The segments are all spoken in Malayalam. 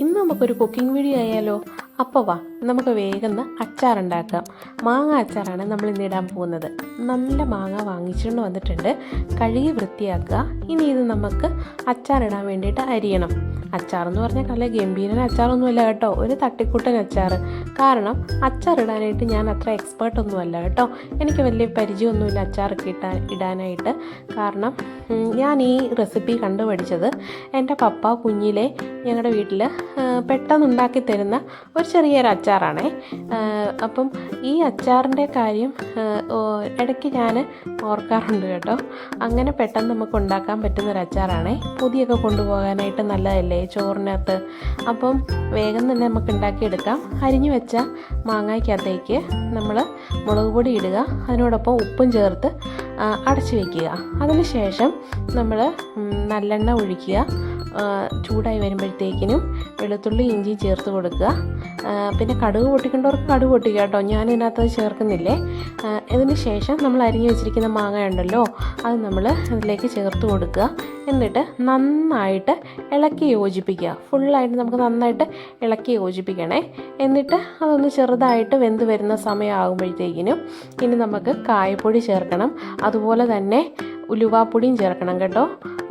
ഇന്ന് നമുക്കൊരു കുക്കിംഗ് വീഡിയോ ആയാലോ? അപ്പോൾ വാ നമുക്ക് വേഗം അച്ചാറുണ്ടാക്കാം. മാങ്ങ അച്ചാറാണ് നമ്മൾ ഇന്ന് ഇടാൻ പോകുന്നത്. നല്ല മാങ്ങ വാങ്ങിച്ചുകൊണ്ട് വന്നിട്ടുണ്ട്, കഴുകി വൃത്തിയാക്കുക. ഇനി ഇത് നമുക്ക് അച്ചാറിടാൻ വേണ്ടിയിട്ട് അരിയണം. അച്ചാറെന്ന് പറഞ്ഞാൽ നല്ല ഗംഭീരൻ അച്ചാറൊന്നുമല്ല കേട്ടോ, ഒരു തട്ടിക്കൂട്ടൻ അച്ചാർ. കാരണം അച്ചാറിടാനായിട്ട് ഞാൻ അത്ര എക്സ്പേർട്ടൊന്നുമല്ല കേട്ടോ, എനിക്ക് വലിയ പരിചയമൊന്നുമില്ല അച്ചാറൊക്കെ ഇടാനായിട്ട്. കാരണം ഞാൻ ഈ റെസിപ്പി കണ്ടുപഠിച്ചത് എൻ്റെ പപ്പ കുഞ്ഞിലെ ഞങ്ങളുടെ വീട്ടിൽ പെട്ടെന്ന് ഉണ്ടാക്കി തരുന്ന ഒരു ചെറിയൊരു അച്ചാറാണേ. അപ്പം ഈ അച്ചാറിൻ്റെ കാര്യം ഇടയ്ക്ക് ഞാൻ ഓർക്കാറുണ്ട് കേട്ടോ. അങ്ങനെ പെട്ടെന്ന് നമുക്ക് ഉണ്ടാക്കാൻ പറ്റുന്നൊരു അച്ചാറാണേ. പൊതിയൊക്കെ കൊണ്ടുപോകാനായിട്ട് നല്ലതല്ലേ ചോറിനകത്ത്. അപ്പം വേഗം തന്നെ നമുക്ക് ഉണ്ടാക്കിയെടുക്കാം. അരിഞ്ഞു വെച്ച മാങ്ങയ്ക്കകത്തേക്ക് നമ്മൾ മുളക് പൊടി ഇടുക, അതിനോടൊപ്പം ഉപ്പും ചേർത്ത് അടച്ചു വയ്ക്കുക. അതിന് ശേഷം നമ്മൾ നല്ലെണ്ണ ഒഴിക്കുക. ചൂടായി വരുമ്പോഴത്തേക്കിനും വെളുത്തുള്ളി ഇഞ്ചി ചേർത്ത് കൊടുക്കുക. പിന്നെ കടുക് പൊട്ടിക്കേണ്ടവർക്ക് കടുക് പൊട്ടിക്കുക കേട്ടോ, ഞാൻ ഇതിനകത്ത് ചേർക്കുന്നില്ലേ. ഇതിന് ശേഷം നമ്മൾ അരിഞ്ഞു വെച്ചിരിക്കുന്ന മാങ്ങ ഉണ്ടല്ലോ, അത് നമ്മൾ അതിലേക്ക് ചേർത്ത് കൊടുക്കുക. എന്നിട്ട് നന്നായിട്ട് ഇളക്കി യോജിപ്പിക്കുക. ഫുള്ളായിട്ട് നമുക്ക് നന്നായിട്ട് ഇളക്കി യോജിപ്പിക്കണേ. എന്നിട്ട് അതൊന്ന് ചെറുതായിട്ട് വെന്ത് വരുന്ന സമയമാകുമ്പോഴത്തേക്കിനും ഇനി നമുക്ക് കായപ്പൊടി ചേർക്കണം. അതുപോലെ തന്നെ ഉലുവാപ്പൊടിയും ചേർക്കണം കേട്ടോ.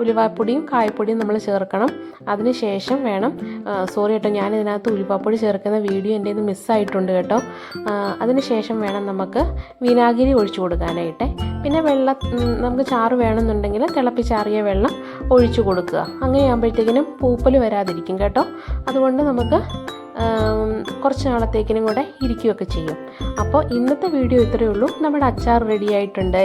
ഉലുവാപ്പൊടിയും കായപ്പൊടിയും നമ്മൾ ചേർക്കണം. അതിന് ശേഷം വേണം, സോറി കേട്ടോ, ഞാനിതിനകത്ത് ഉലുവാപ്പൊടി ചേർക്കുന്ന വീഡിയോ എൻ്റെ ഇത് മിസ്സായിട്ടുണ്ട് കേട്ടോ. അതിന് ശേഷം വേണം നമുക്ക് വിനാഗിരി ഒഴിച്ചു കൊടുക്കാനായിട്ട്. പിന്നെ വെള്ളം നമുക്ക് ചാറ് വേണമെന്നുണ്ടെങ്കിൽ തിളപ്പിച്ചാറിയ വെള്ളം ഒഴിച്ചു കൊടുക്കുക. അങ്ങനെ ആകുമ്പോഴത്തേക്കിനും പൂപ്പൽ വരാതിരിക്കും കേട്ടോ. അതുകൊണ്ട് നമുക്ക് കുറച്ച് നാളത്തേക്കിനും കൂടെ ഇരിക്കുകയൊക്കെ ചെയ്യും. അപ്പോൾ ഇന്നത്തെ വീഡിയോ ഇത്രയേ ഉള്ളൂ. നമ്മുടെ അച്ചാർ റെഡി ആയിട്ടുണ്ട്.